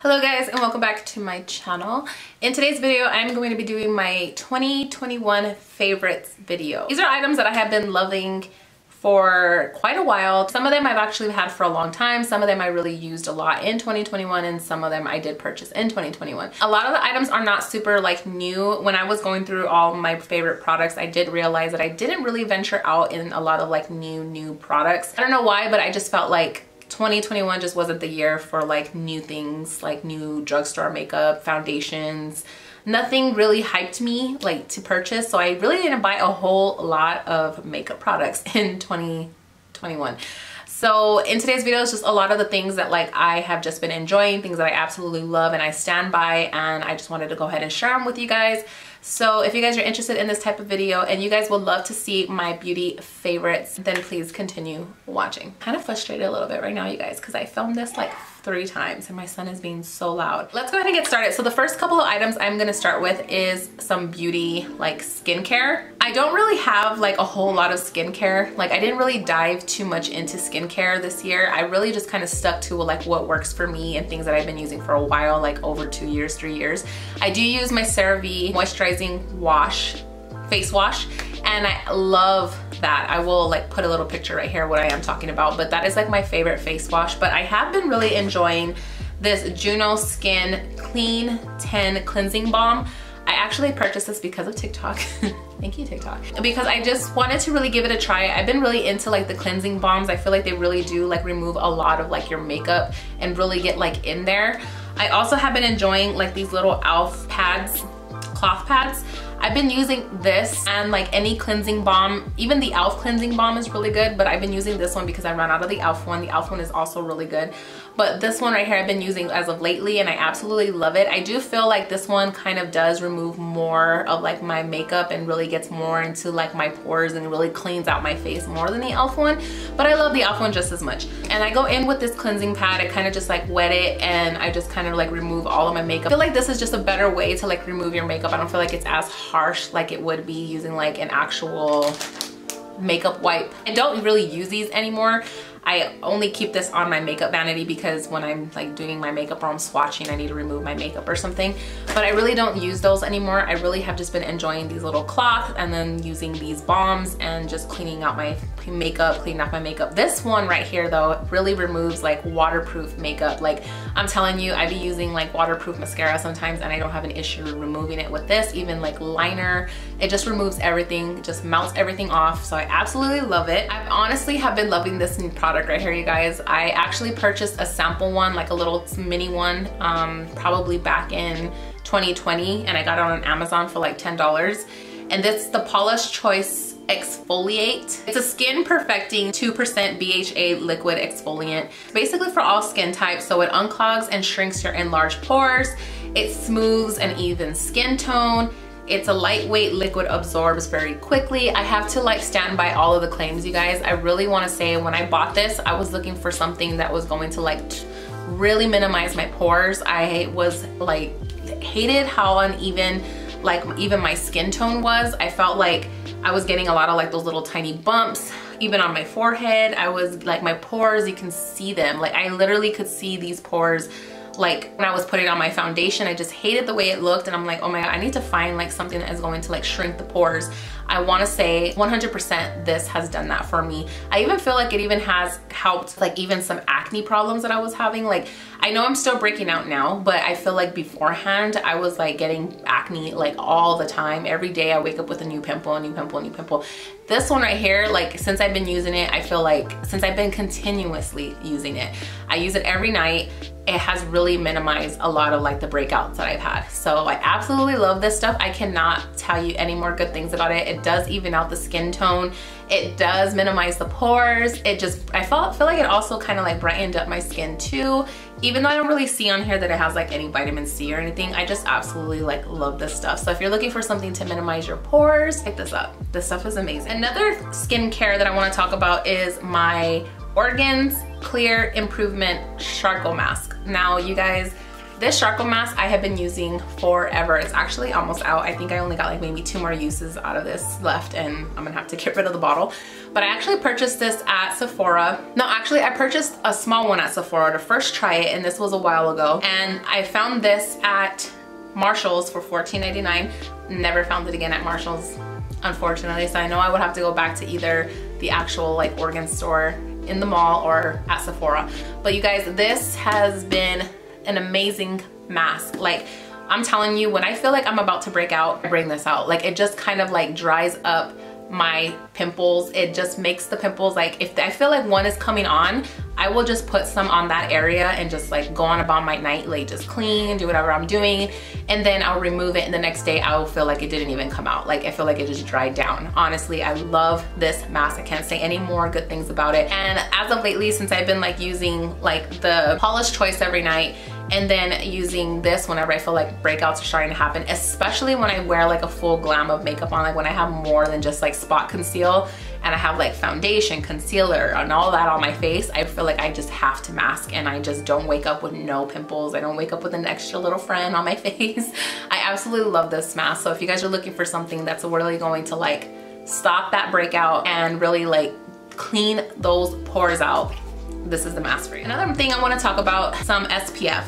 Hello guys and welcome back to my channel. In today's video I'm going to be doing my 2021 favorites video. These are items that I have been loving for quite a while. Some of them I've actually had for a long time. Some of them I really used a lot in 2021 and some of them I did purchase in 2021. A lot of the items are not super like new. When I was going through all my favorite products, I did realize that I didn't really venture out in a lot of like new products. I don't know why, but I just felt like 2021 just wasn't the year for like new things, like new drugstore makeup, foundations. Nothing really hyped me like to purchase, so I really didn't buy a whole lot of makeup products in 2021. So in today's video is just a lot of the things that like I have just been enjoying, things that I absolutely love and I stand by, and I just wanted to go ahead and share them with you guys. So if you guys are interested in this type of video and you guys would love to see my beauty favorites, then please continue watching. Kind of frustrated a little bit right now, you guys, because I filmed this like 3 times and my son is being so loud. Let's go ahead and get started. So the first couple of items I'm gonna start with is some beauty like skincare. I don't really have like a whole lot of skincare. Like I didn't really dive too much into skincare this year. I really just kind of stuck to like what works for me and things that I've been using for a while, like over 2 years, 3 years. I do use my CeraVe moisturizing wash, face wash, and I love that. I will like put a little picture right here what I am talking about, but that is like my favorite face wash. But I have been really enjoying this Juno Skin Clean 10 Cleansing Balm. I actually purchased this because of TikTok. Thank you, TikTok. Because I just wanted to really give it a try. I've been really into like the cleansing balms. I feel like they really do like remove a lot of like your makeup and really get like in there. I also have been enjoying like these little e.l.f. pads, cloth pads. I've been using this and like any cleansing balm, even the e.l.f. cleansing balm is really good, but I've been using this one because I ran out of the e.l.f. one. The e.l.f. one is also really good. But this one right here I've been using as of lately and I absolutely love it. I do feel like this one kind of does remove more of like my makeup and really gets more into like my pores and really cleans out my face more than the e.l.f. one. But I love the e.l.f. one just as much. And I go in with this cleansing pad. I kind of just like wet it and I just kind of like remove all of my makeup. I feel like this is just a better way to like remove your makeup. I don't feel like it's as harsh like it would be using like an actual makeup wipe. I don't really use these anymore. I only keep this on my makeup vanity because when I'm like doing my makeup or I'm swatching, I need to remove my makeup or something. But I really don't use those anymore. I really have just been enjoying these little cloths and then using these balms and just cleaning out my makeup, cleaning out my makeup. This one right here though really removes like waterproof makeup. Like I'm telling you, I be using like waterproof mascara sometimes and I don't have an issue removing it with this. Even like liner, it just removes everything, just melts everything off. So I absolutely love it. I honestly have been loving this new product right here, you guys. I actually purchased a sample one, like a little mini one, probably back in 2020, and I got it on Amazon for like $10. And this is the Paula's Choice Exfoliate. It's a skin perfecting 2% BHA liquid exfoliant. Basically for all skin types, so it unclogs and shrinks your enlarged pores. It smooths an even skin tone. It's a lightweight liquid, absorbs very quickly. I have to like stand by all of the claims, you guys. I really want to say when I bought this, I was looking for something that was going to like really minimize my pores. I was like hated how uneven like even my skin tone was. I felt like I was getting a lot of like those little tiny bumps even on my forehead. I was like, my pores, you can see them. Like I literally could see these pores. Like when I was putting on my foundation, I just hated the way it looked and I'm like, oh my God, I need to find like something that is going to like shrink the pores. I want to say 100% this has done that for me. I even feel like it even has helped like even some acne problems that I was having. Like I know I'm still breaking out now, but I feel like beforehand I was like getting acne like all the time. Every day I wake up with a new pimple, a new pimple, a new pimple. This one right here, like since I've been using it, I feel like since I've been continuously using it, I use it every night. It has really minimized a lot of like the breakouts that I've had. So I absolutely love this stuff. I cannot tell you any more good things about it. It does even out the skin tone. It does minimize the pores. It just, I feel like it also kind of like brightened up my skin too. Even though I don't really see on here that it has like any vitamin C or anything, I just absolutely like love this stuff. So if you're looking for something to minimize your pores, pick this up. This stuff is amazing. Another skincare that I want to talk about is my Organs Clear Improvement Charcoal Mask. Now you guys, This charcoal mask I have been using forever. It's actually almost out. I think I only got like maybe 2 more uses out of this left, and I'm gonna have to get rid of the bottle. But I actually purchased this at Sephora. No, actually I purchased a small one at Sephora to first try it, and this was a while ago. And I found this at Marshall's for $14.99. Never found it again at Marshall's, unfortunately. So I know I would have to go back to either the actual like Oregon store in the mall or at Sephora. But you guys, this has been an amazing mask. Like, I'm telling you, when I feel like I'm about to break out, I bring this out. Like, it just kind of like dries up my pimples. It just makes the pimples, like, if I feel like one is coming on, I will just put some on that area and just like go on about my night, like just clean, do whatever I'm doing, and then I'll remove it, and the next day I will feel like it didn't even come out. Like, I feel like it just dried down. Honestly, I love this mask. I can't say any more good things about it. And as of lately, since I've been like using like the Polish Choice every night, and then using this whenever I feel like breakouts are starting to happen, especially when I wear like a full glam of makeup on, like when I have more than just like spot conceal, and I have like foundation, concealer, and all that on my face, I feel like I just have to mask, and I just don't wake up with no pimples. I don't wake up with an extra little friend on my face. I absolutely love this mask. So if you guys are looking for something that's really going to like stop that breakout and really like clean those pores out, this is the mask for you. Another thing I want to talk about, some SPF.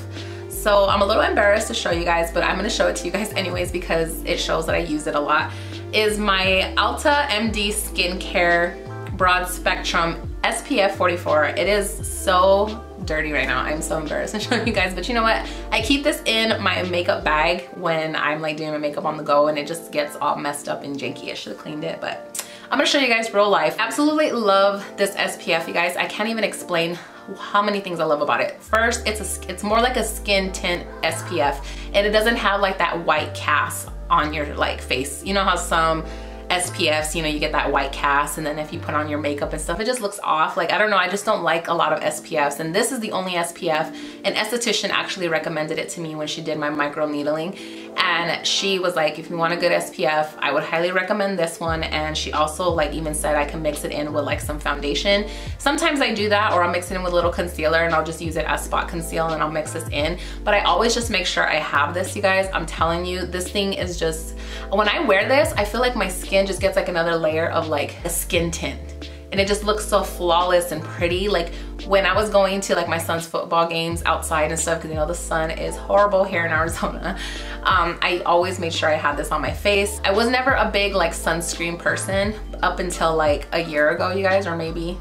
So I'm a little embarrassed to show you guys, but I'm going to show it to you guys anyways because it shows that I use it a lot, is my Ulta MD Skincare Broad Spectrum SPF 44. It is so dirty right now. I'm so embarrassed to show you guys, but you know what? I keep this in my makeup bag when I'm like doing my makeup on the go, and it just gets all messed up and janky. I should have cleaned it, but I'm gonna show you guys real life. Absolutely love this SPF, you guys. I can't even explain how many things I love about it. First, it's more like a skin tint SPF, and it doesn't have like that white cast on your like face. You know how some SPFs, you know, you get that white cast, and then if you put on your makeup and stuff, it just looks off. Like, I don't know, I just don't like a lot of SPFs, and this is the only SPF. An esthetician actually recommended it to me when she did my micro needling, and she was like, if you want a good SPF, I would highly recommend this one. And she also like even said I can mix it in with like some foundation. Sometimes I do that, or I'll mix it in with a little concealer, and I'll just use it as spot conceal, and I'll mix this in. But I always just make sure I have this, you guys. I'm telling you, this thing is just, when I wear this, I feel like my skin just gets like another layer of like a skin tint, and it just looks so flawless and pretty. Like when I was going to like my son's football games outside and stuff, because you know the sun is horrible here in Arizona, I always made sure I had this on my face. I was never a big like sunscreen person up until like a year ago, you guys, or maybe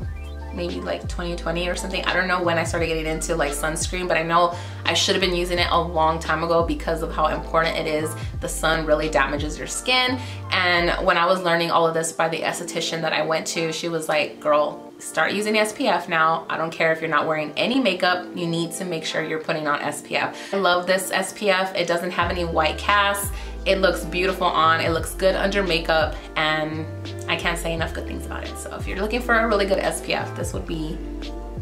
like 2020 or something. I don't know when I started getting into like sunscreen, but I know I should have been using it a long time ago because of how important it is. The sun really damages your skin. And when I was learning all of this by the esthetician that I went to, she was like, girl, start using SPF now. I don't care if you're not wearing any makeup, you need to make sure you're putting on SPF. I love this SPF. It doesn't have any white casts. It looks beautiful on, it looks good under makeup, and I can't say enough good things about it. So if you're looking for a really good SPF, this would be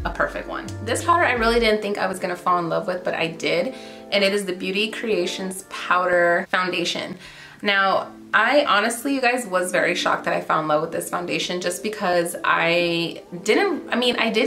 a perfect one. This powder I really didn't think I was gonna fall in love with, but I did, and it is the Beauty Creations Powder Foundation. Now, I honestly, you guys, was very shocked that I fell in love with this foundation, just because I did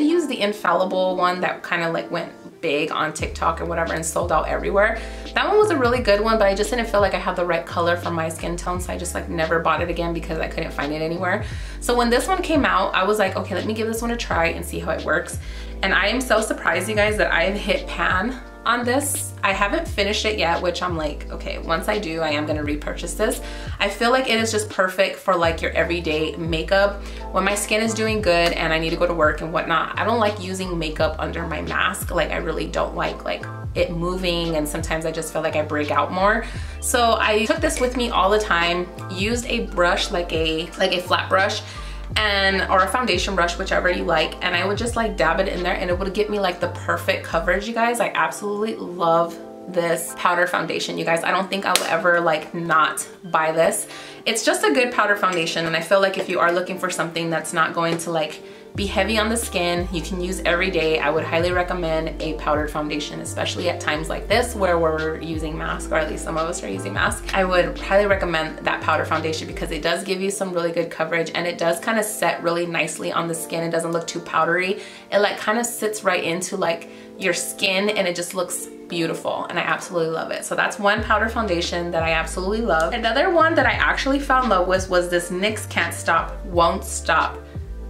use the Infallible one that kind of like went big on TikTok or whatever and sold out everywhere. That one was a really good one, but I just didn't feel like I had the right color for my skin tone, so I just like never bought it again because I couldn't find it anywhere. So when this one came out, I was like, okay, let me give this one a try and see how it works. And I am so surprised, you guys, that I've hit pan on this. I haven't finished it yet, which I'm like, okay, once I do, I am gonna repurchase this. I feel like it is just perfect for like your everyday makeup. When my skin is doing good and I need to go to work and whatnot, I don't like using makeup under my mask. Like, I really don't like it moving, and sometimes I just feel like I break out more. So I took this with me all the time, used a brush, like a flat brush, or a foundation brush, whichever you like, and I would just like dab it in there, and it would get me like the perfect coverage, you guys. I absolutely love this powder foundation, you guys. I don't think I will ever like not buy this. It's just a good powder foundation, and I feel like if you are looking for something that's not going to like be heavy on the skin, you can use every day, I would highly recommend a powdered foundation, especially at times like this where we're using masks, or at least some of us are using masks. I would highly recommend that powder foundation because it does give you some really good coverage, and it does kind of set really nicely on the skin. It doesn't look too powdery. It like kind of sits right into like your skin and it just looks beautiful, and I absolutely love it. So that's one powder foundation that I absolutely love. Another one that I actually fell in love with was this NYX Can't Stop Won't Stop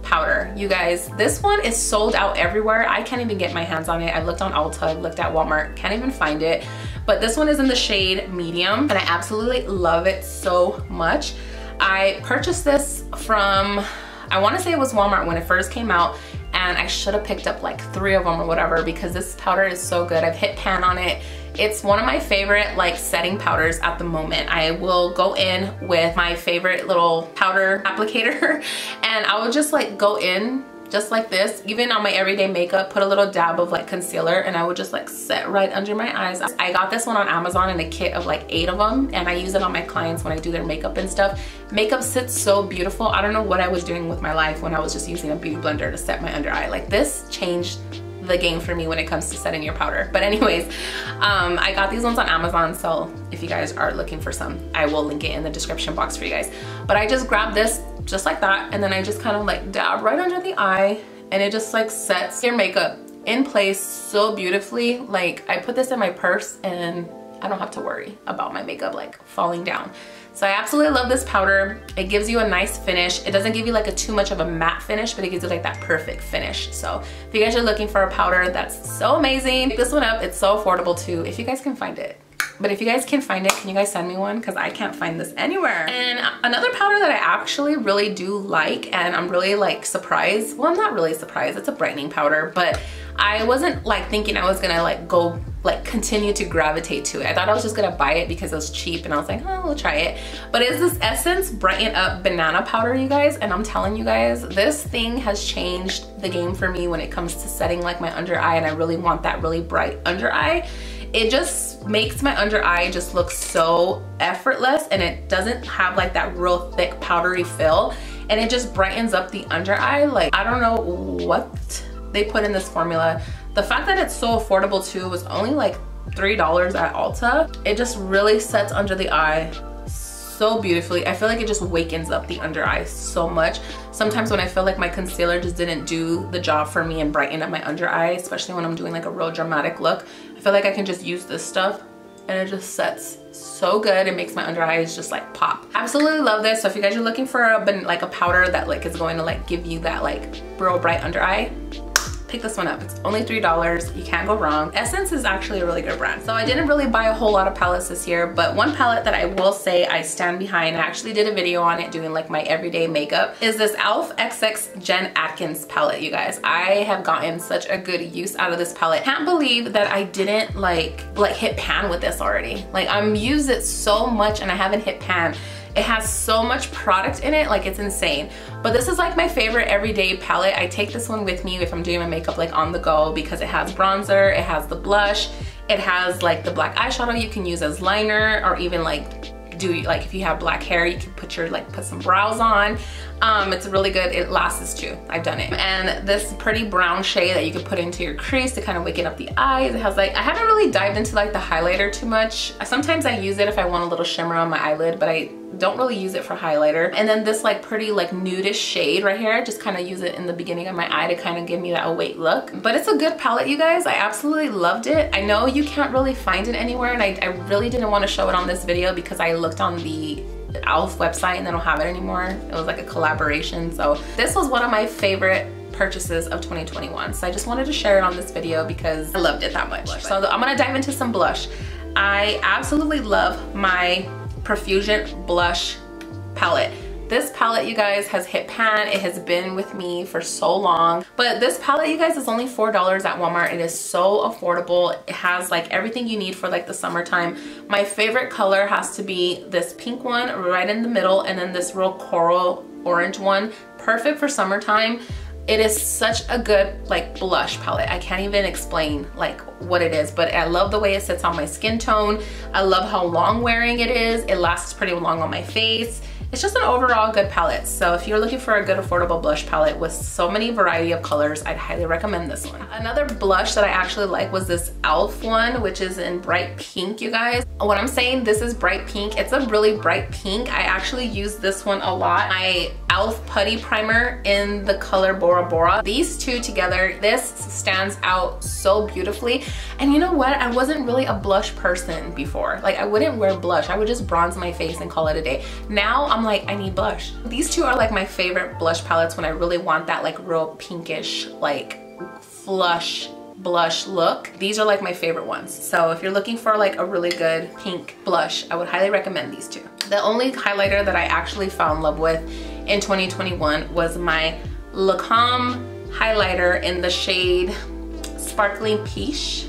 powder. You guys, this one is sold out everywhere. I can't even get my hands on it. I looked on Ulta, I looked at Walmart, can't even find it. But this one is in the shade medium and I absolutely love it so much. I purchased this from, I want to say it was Walmart when it first came out, and I should have picked up like 3 of them or whatever because this powder is so good. I've hit pan on it. It's one of my favorite like setting powders at the moment. I will go in with my favorite little powder applicator and I will just like go in just like this, even on my everyday makeup, put a little dab of like concealer and I would just like set right under my eyes. I got this one on Amazon in a kit of like 8 of them and I use it on my clients when I do their makeup and stuff. Makeup sits so beautiful. I don't know what I was doing with my life when I was just using a beauty blender to set my under eye. Like this changed the game for me when it comes to setting your powder. But anyways, I got these ones on Amazon, so if you guys are looking for some, I will link it in the description box for you guys. But I just grabbed this just like that and then I just kind of like dab right under the eye and it just like sets your makeup in place so beautifully. Like I put this in my purse and I don't have to worry about my makeup like falling down. So I absolutely love this powder. It gives you a nice finish. It doesn't give you like a too much of a matte finish, but it gives you like that perfect finish. So if you guys are looking for a powder that's so amazing, pick this one up. It's so affordable too, if you guys can find it. But if you guys can find it, can you guys send me one? Because I can't find this anywhere. And another powder that I actually really do like, and I'm really like surprised. Well, I'm not really surprised. It's a brightening powder, but I wasn't like thinking I was gonna like go like continue to gravitate to it. I thought I was just gonna buy it because it was cheap and I was like, oh, we'll try it. But it's this Essence Brighten Up Banana Powder, you guys. And I'm telling you guys, this thing has changed the game for me when it comes to setting like my under eye, and I really want that really bright under eye. It just makes my under eye just look so effortless and it doesn't have like that real thick powdery fill, and it just brightens up the under eye. Like I don't know what they put in this formula. The fact that it's so affordable too, was only like $3 at Ulta. It just really sets under the eye so beautifully. I feel like it just wakens up the under eye so much. Sometimes when I feel like my concealer just didn't do the job for me and brighten up my under eye, especially when I'm doing like a real dramatic look, I feel like I can just use this stuff and it just sets so good. It makes my under eyes just like pop. Absolutely love this. So if you guys are looking for a powder that like is going to like give you that like real bright under eye, pick this one up. It's only $3. You can't go wrong. Essence is actually a really good brand. So I didn't really buy a whole lot of palettes this year, but one palette that I will say I stand behind, I actually did a video on it doing like my everyday makeup, is this e.l.f. Xx Jen Atkins Palette, you guys. I have gotten such a good use out of this palette. Can't believe that I didn't like hit pan with this already. Like I'm used it so much and I haven't hit pan. It has so much product in it, like it's insane. But this is like my favorite everyday palette. I take this one with me if I'm doing my makeup like on the go because it has bronzer, it has the blush, it has like the black eyeshadow you can use as liner, or even like if you have black hair, you can put some brows on. It's really good. It lasts too. I've done it. And this pretty brown shade that you can put into your crease to kind of waken up the eyes. It has like, I haven't really dived into like the highlighter too much. Sometimes I use it if I want a little shimmer on my eyelid, but I don't really use it for highlighter. And then this like pretty like nudish shade right here, I just kind of use it in the beginning of my eye to kind of give me that awake look. But it's a good palette, you guys. I absolutely loved it. I know you can't really find it anywhere, and I really didn't want to show it on this video because I looked on the e.l.f. website and they don't have it anymore. It was like a collaboration. So this was one of my favorite purchases of 2021. So I just wanted to share it on this video because I loved it that much. So I'm gonna dive into some blush. I absolutely love my Profusion blush palette. This palette, you guys, has hit pan. It has been with me for so long. But this palette, you guys, is only $4 at Walmart. It is so affordable. It has like everything you need for like the summertime. My favorite color has to be this pink one right in the middle, and then this real coral orange one. Perfect for summertime. It is such a good like blush palette. I can't even explain like what it is, but I love the way it sits on my skin tone. I love how long wearing it is. It lasts pretty long on my face. it's just an overall good palette. So if you're looking for a good affordable blush palette with so many variety of colors, I'd highly recommend this one. Another blush that I actually like was this e.l.f. one, which is in bright pink, you guys. When I'm saying this is bright pink, it's a really bright pink. I actually use this one a lot. My e.l.f. Putty Primer in the color Bora Bora. These two together, this stands out so beautifully. And you know what? I wasn't really a blush person before. Like, I wouldn't wear blush. I would just bronze my face and call it a day. Now I'm like, I need blush. These two are like my favorite blush palettes when I really want that like real pinkish, like flush blush look. These are like my favorite ones. So if you're looking for like a really good pink blush, I would highly recommend these two. The only highlighter that I actually fell in love with in 2021 was my Lancome highlighter in the shade Sparkling Peach.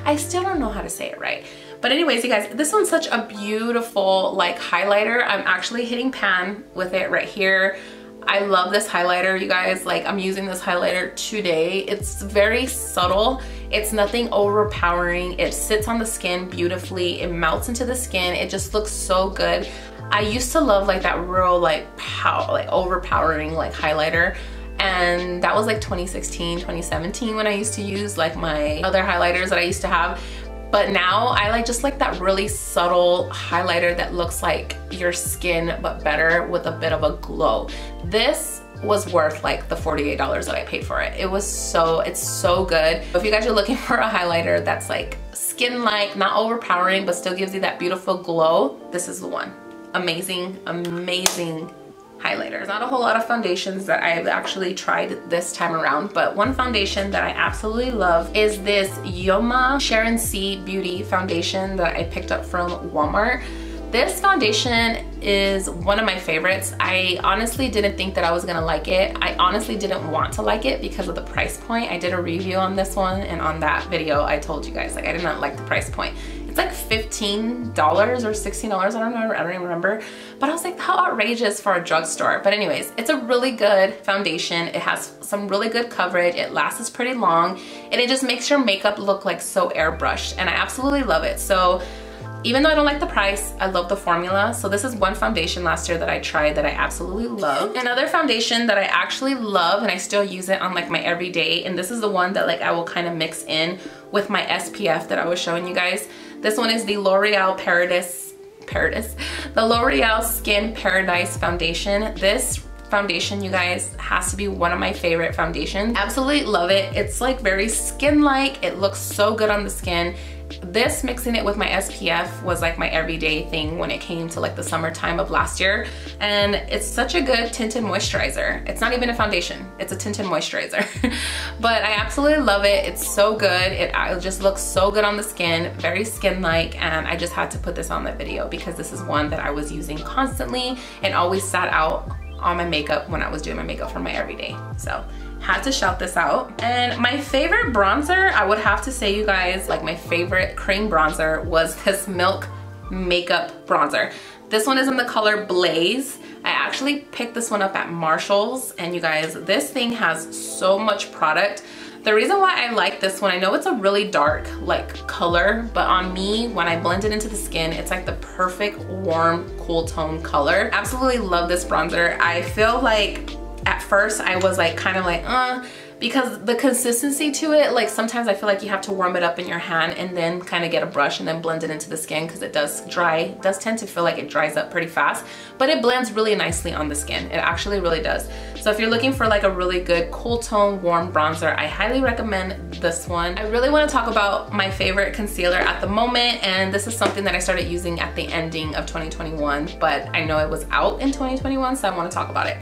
I still don't know how to say it right. But anyways, you guys, this one's such a beautiful like highlighter. I'm actually hitting pan with it right here. I love this highlighter, you guys. Like, I'm using this highlighter today. It's very subtle. It's nothing overpowering. It sits on the skin beautifully. It melts into the skin. It just looks so good. I used to love like that real like overpowering like highlighter. And that was like 2016, 2017 when I used to use like my other highlighters that I used to have. But now I like just like that really subtle highlighter that looks like your skin but better with a bit of a glow. This was worth like the $48 that I paid for it. It's so good. If you guys are looking for a highlighter that's like skin-like, not overpowering, but still gives you that beautiful glow, this is the one. Amazing, amazing highlighter. There's not a whole lot of foundations that I've actually tried this time around, but one foundation that I absolutely love is this Yoma Sharon C Beauty foundation that I picked up from Walmart. This foundation is one of my favorites. I honestly didn't think that I was gonna like it. I honestly didn't want to like it because of the price point. I did a review on this one, and on that video I told you guys like I did not like the price point. It's like $15 or $16, I don't even remember. But I was like, how outrageous for a drugstore. But anyways, it's a really good foundation. It has some really good coverage. It lasts pretty long, and it just makes your makeup look like so airbrushed, and I absolutely love it. So even though I don't like the price, I love the formula. So this is one foundation last year that I tried that I absolutely love. Another foundation that I actually love, and I still use it on like my everyday, and this is the one that like I will kind of mix in with my SPF that I was showing you guys. This one is the L'Oreal the L'Oreal Skin Paradise foundation. This foundation, you guys, has to be one of my favorite foundations. Absolutely love it. It's like very skin-like. It looks so good on the skin. This, mixing it with my SPF, was like my everyday thing when it came to like the summertime of last year. And it's such a good tinted moisturizer. It's not even a foundation, it's a tinted moisturizer. But I absolutely love it. It's so good. It just looks so good on the skin, very skin-like, and I just had to put this on the video because this is one that I was using constantly and always sat out on my makeup when I was doing my makeup for my everyday. So had to shout this out. And my favorite bronzer, I would have to say, you guys, like my favorite cream bronzer was this Milk Makeup bronzer. This one is in the color Blaze. I actually picked this one up at Marshall's, and you guys, this thing has so much product. The reason why I like this one, I know it's a really dark like color, but on me, when I blend it into the skin, it's like the perfect warm, cool tone color. Absolutely love this bronzer. I feel like at first I was like kind of like, because the consistency to it, like sometimes I feel like you have to warm it up in your hand and then kind of get a brush and then blend it into the skin, because it does tend to feel like it dries up pretty fast, but it blends really nicely on the skin. It actually really does. So if you're looking for like a really good cool tone warm bronzer, I highly recommend this one. I really want to talk about my favorite concealer at the moment, and this is something that I started using at the ending of 2021, but I know it was out in 2021, so I want to talk about it.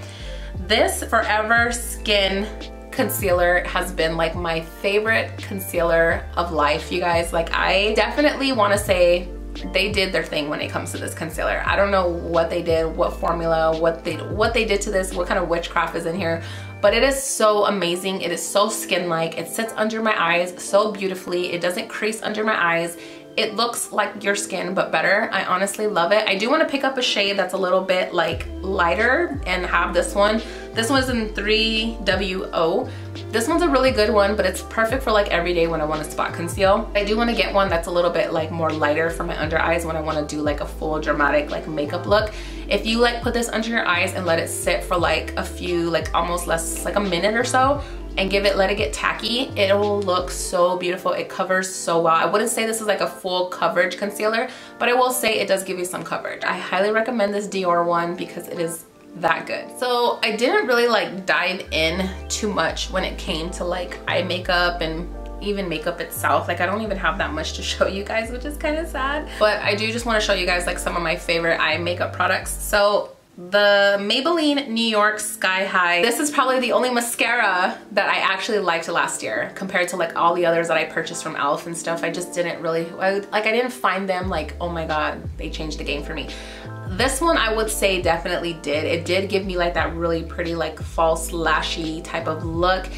This Forever Skin concealer has been like my favorite concealer of life, you guys. Like, I definitely want to say they did their thing when it comes to this concealer. I don't know what they did, what formula, what they did to this, what kind of witchcraft is in here, but it is so amazing. It is so skin-like. It sits under my eyes so beautifully. It doesn't crease under my eyes. It looks like your skin, but better. I honestly love it. I do want to pick up a shade that's a little bit like lighter and have this one. This one's in 3WO. This one's a really good one, but it's perfect for like every day when I want to spot conceal. I do want to get one that's a little bit like more lighter for my under eyes when I want to do like a full dramatic like makeup look. If you like put this under your eyes and let it sit for like a few, like almost less, like a minute or so, and let it get tacky, it'll look so beautiful. It covers so well. I wouldn't say this is like a full coverage concealer, but I will say it does give you some coverage. I highly recommend this Dior one because it is that good. So I didn't really like dive in too much when it came to like eye makeup and even makeup itself. Like I don't even have that much to show you guys, which is kind of sad. But I do just want to show you guys like some of my favorite eye makeup products. So the Maybelline New York Sky High. This is probably the only mascara that I actually liked last year compared to like all the others that I purchased from e.l.f. and stuff. I just didn't really, I didn't find them like, oh my god, they changed the game for me. This one I would say definitely did. It did give me like that really pretty like false lashy type of look.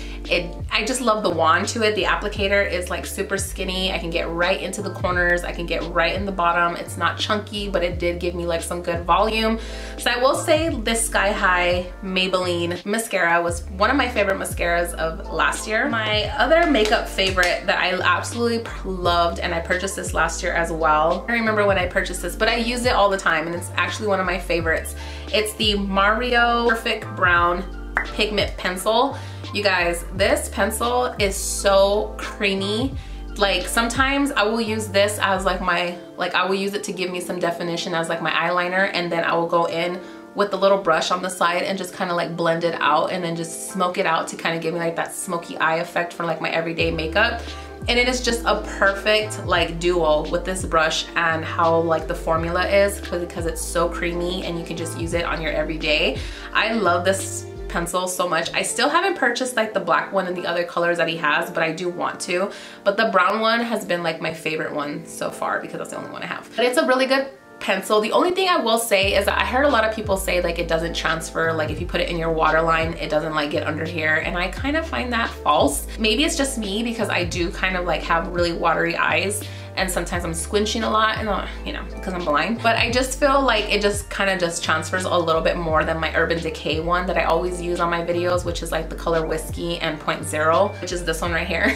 I just love the wand to it. The applicator is like super skinny. I can get right into the corners. I can get right in the bottom. It's not chunky, but it did give me like some good volume. So I will say this Sky High Maybelline mascara was one of my favorite mascaras of last year. My other makeup favorite that I absolutely loved, and I purchased this last year as well. I remember when I purchased this, but I use it all the time and it's actually one of my favorites. It's the Mario Perfect Brown Pigment Pencil. You guys, this pencil is so creamy. Like sometimes I will use this as like I will use it to give me some definition as like my eyeliner, and then I will go in with the little brush on the side and just kind of like blend it out and then just smoke it out to kind of give me like that smoky eye effect for like my everyday makeup. And it is just a perfect like duo with this brush and how like the formula is, because it's so creamy and you can just use it on your everyday. I love this pencil so much. I still haven't purchased like the black one and the other colors that he has, but I do want to. But the brown one has been like my favorite one so far because that's the only one I have. But it's a really good pencil. The only thing I will say is that I heard a lot of people say like it doesn't transfer, like if you put it in your waterline it doesn't like get under here, and I kind of find that false. Maybe it's just me because I do kind of like have really watery eyes and sometimes I'm squinching a lot, and you know, because I'm blind. But I just feel like it just kind of just transfers a little bit more than my Urban Decay one that I always use on my videos, which is like the color Whiskey and 0.0, which is this one right here.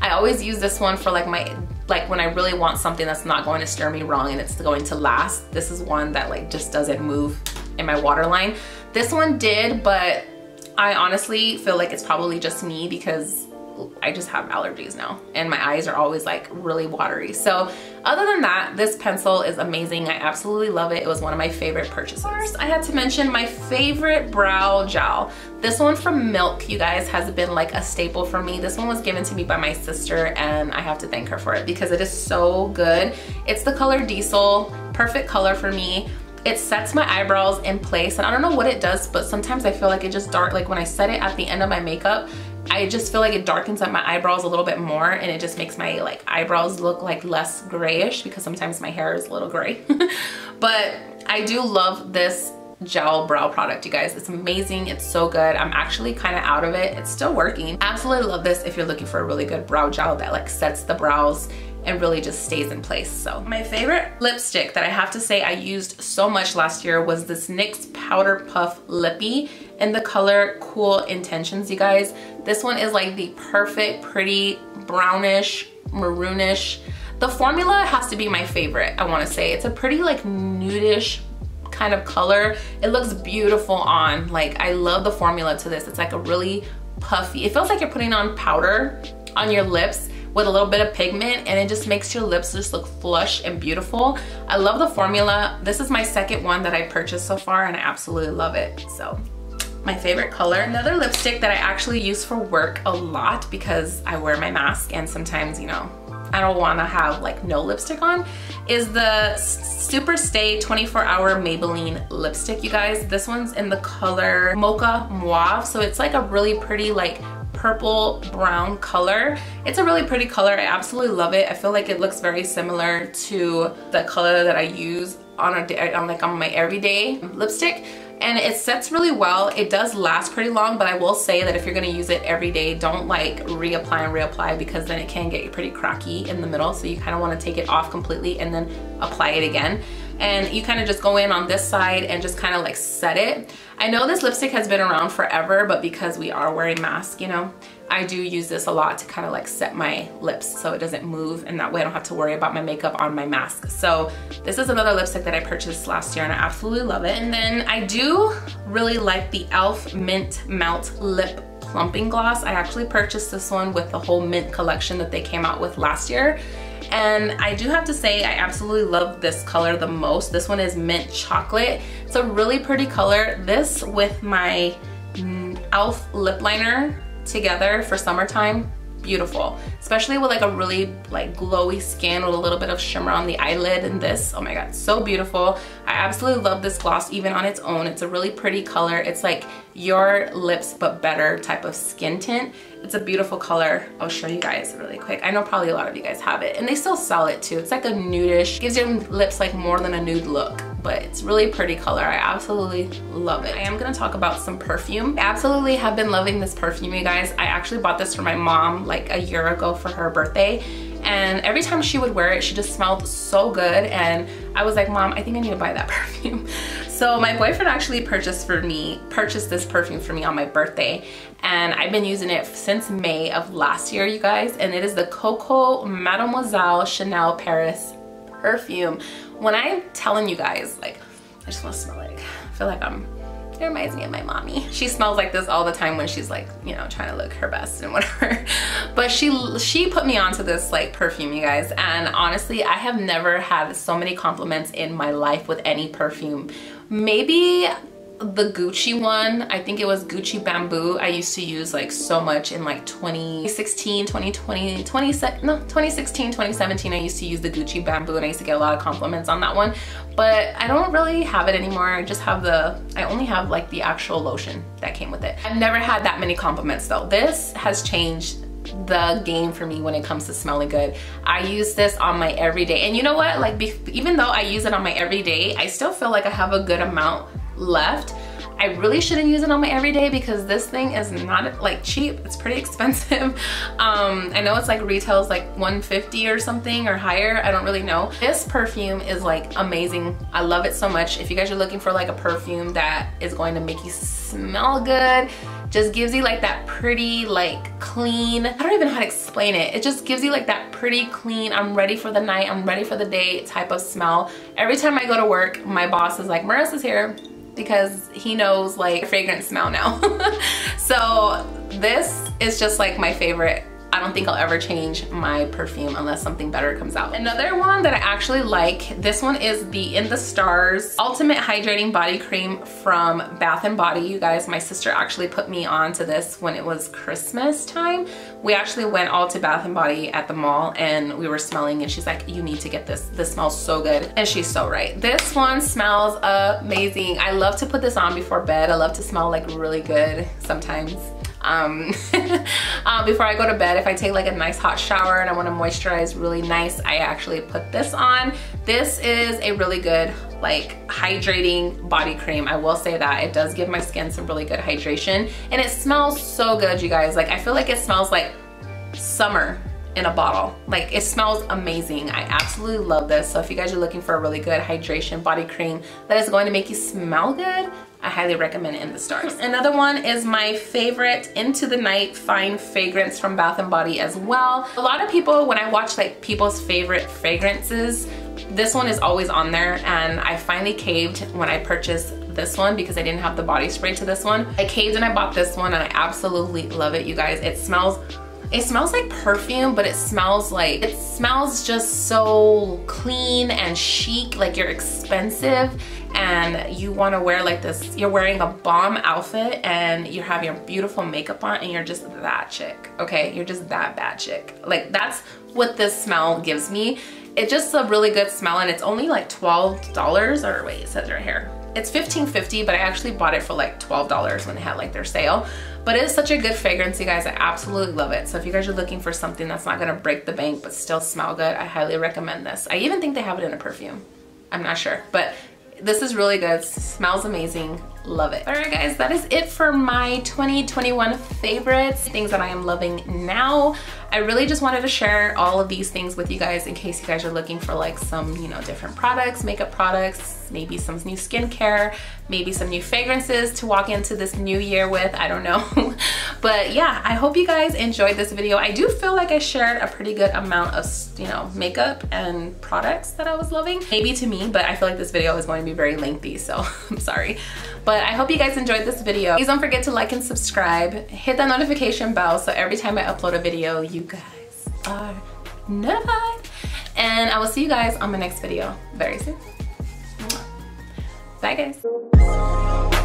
I always use this one for like when I really want something that's not going to stir me wrong and it's going to last. This is one that like just doesn't move in my waterline. This one did, but I honestly feel like it's probably just me because I just have allergies now and my eyes are always like really watery. So other than that, this pencil is amazing. I absolutely love it. It was one of my favorite purchases. First, I had to mention my favorite brow gel. This one from Milk, you guys, has been like a staple for me. This one was given to me by my sister and I have to thank her for it because it is so good. It's the color Diesel, perfect color for me. It sets my eyebrows in place, and I don't know what it does, but sometimes I feel like it just like when I set it at the end of my makeup, I just feel like it darkens up my eyebrows a little bit more, and it just makes my like eyebrows look like less grayish because sometimes my hair is a little gray. But I do love this gel brow product, you guys. It's amazing. It's so good. I'm actually kind of out of it. It's still working. Absolutely love this if you're looking for a really good brow gel that like sets the brows and really just stays in place. So my favorite lipstick that I have to say I used so much last year was this NYX Powder Puff Lippy in the color Cool Intentions, you guys. This one is like the perfect, pretty brownish, maroonish. The formula has to be my favorite, I wanna say. It's a pretty like nudish kind of color. It looks beautiful on. Like I love the formula to this. It's like a really puffy, it feels like you're putting on powder on your lips with a little bit of pigment, and it just makes your lips just look flush and beautiful. I love the formula. This is my second one that I purchased so far and I absolutely love it. So my favorite color. Another lipstick that I actually use for work a lot because I wear my mask and sometimes, you know, I don't want to have like no lipstick on, is the Super Stay 24-Hour Maybelline lipstick, you guys. This one's in the color Mocha Mauve, so it's like a really pretty like purple brown color. It's a really pretty color. I absolutely love it. I feel like it looks very similar to the color that I use on my everyday lipstick. and it sets really well. It does last pretty long, but I will say that if you're gonna use it every day, don't like reapply and reapply, because then it can get pretty cracky in the middle. So you kind of want to take it off completely and then apply it again. And you kind of just go in on this side and just kind of like set it. I know this lipstick has been around forever, but because we are wearing masks, you know, I do use this a lot to kind of like set my lips so it doesn't move, and that way I don't have to worry about my makeup on my mask. So this is another lipstick that I purchased last year and I absolutely love it. And then I do really like the e.l.f. Mint Melt Lip Plumping Gloss. I actually purchased this one with the whole mint collection that they came out with last year. And I do have to say I absolutely love this color the most. This one is Mint Chocolate. It's a really pretty color. This with my e.l.f. lip liner together for summertime, beautiful. Especially with like a really like glowy skin with a little bit of shimmer on the eyelid, and this, oh my god, so beautiful. I absolutely love this gloss even on its own. It's a really pretty color. It's like your lips but better type of skin tint. It's a beautiful color. I'll show you guys really quick. I know probably a lot of you guys have it, and they still sell it too. It's like a nudish, gives your lips like more than a nude look, but it's really pretty color. I absolutely love it. I am gonna talk about some perfume. I absolutely have been loving this perfume, you guys. I actually bought this for my mom like a year ago for her birthday, and every time she would wear it, she just smelled so good, and I was like, Mom, I think I need to buy that perfume. So my boyfriend actually purchased this perfume for me on my birthday, and I've been using it since May of last year, you guys, and it is the Coco Mademoiselle Chanel Paris perfume. When I'm telling you guys, like, I just want to smell like, I feel like it reminds me of my mommy. She smells like this all the time when she's like, you know, trying to look her best and whatever. But she put me onto this like perfume, you guys, and honestly, I have never had so many compliments in my life with any perfume. Maybe the Gucci one, I think it was Gucci Bamboo. I used to use like so much in like 2016, 2020, 2016, 2017. I used to use the Gucci Bamboo, and I used to get a lot of compliments on that one. But I don't really have it anymore. I just have I only have like the actual lotion that came with it. I've never had that many compliments though. This has changed the game for me when it comes to smelling good. I use this on my everyday, and you know what, like even though I use it on my everyday, I still feel like I have a good amount left. I really shouldn't use it on my everyday because this thing is not like cheap. It's pretty expensive. I know it's like retails like $150 or something or higher. I don't really know. This perfume is like amazing. I love it so much. If you guys are looking for like a perfume that is going to make you smell good, just gives you like that pretty like clean, I don't even know how to explain it. It just gives you like that pretty clean, I'm ready for the night, I'm ready for the day type of smell. Every time I go to work, my boss is like, Marissa's here, because he knows like fragrance smell now. So this is just like my favorite. I don't think I'll ever change my perfume unless something better comes out. Another one that I actually like, this one is the In the Stars Ultimate Hydrating Body Cream from Bath & Body. You guys, my sister actually put me on to this when it was Christmas time. We actually went all to Bath & Body at the mall and we were smelling, and she's like, you need to get this. This smells so good. And she's so right. This one smells amazing. I love to put this on before bed. I love to smell like really good sometimes. Before I go to bed, if I take like a nice hot shower and I want to moisturize really nice, I actually put this on. This is a really good like hydrating body cream. I will say that it does give my skin some really good hydration, and it smells so good, you guys. Like I feel like it smells like summer in a bottle. Like it smells amazing. I absolutely love this. So if you guys are looking for a really good hydration body cream that is going to make you smell good, I highly recommend In the Stars. Another one is my favorite Into the Night Fine Fragrance from Bath & Body as well. A lot of people, when I watch like people's favorite fragrances, this one is always on there, and I finally caved when I purchased this one because I didn't have the body spray to this one. I caved and I bought this one, and I absolutely love it, you guys. It smells like perfume, but it smells just so clean and chic, like you're expensive and you want to wear like this, you're wearing a bomb outfit and you have your beautiful makeup on and you're just that chick, okay? You're just that bad chick. Like that's what this smell gives me. It's just a really good smell, and it's only like $12, or wait, it says right here. It's $15.50, but I actually bought it for like $12 when they had like their sale. But it is such a good fragrance, you guys. I absolutely love it. So if you guys are looking for something that's not gonna break the bank but still smell good, I highly recommend this. I even think they have it in a perfume. I'm not sure, but This is really good, smells amazing, love it. All right guys, that is it for my 2021 favorites, things that I am loving now. I really just wanted to share all of these things with you guys in case you guys are looking for like some, you know, different products, makeup products, maybe some new skincare, maybe some new fragrances to walk into this new year with, I don't know. But yeah, I hope you guys enjoyed this video. I do feel like I shared a pretty good amount of, you know, makeup and products that I was loving. Maybe to me, but I feel like this video is going to be very lengthy, so I'm sorry. But I hope you guys enjoyed this video. Please don't forget to like and subscribe. Hit that notification bell so every time I upload a video, you guys are notified. And I will see you guys on my next video very soon. Bye guys.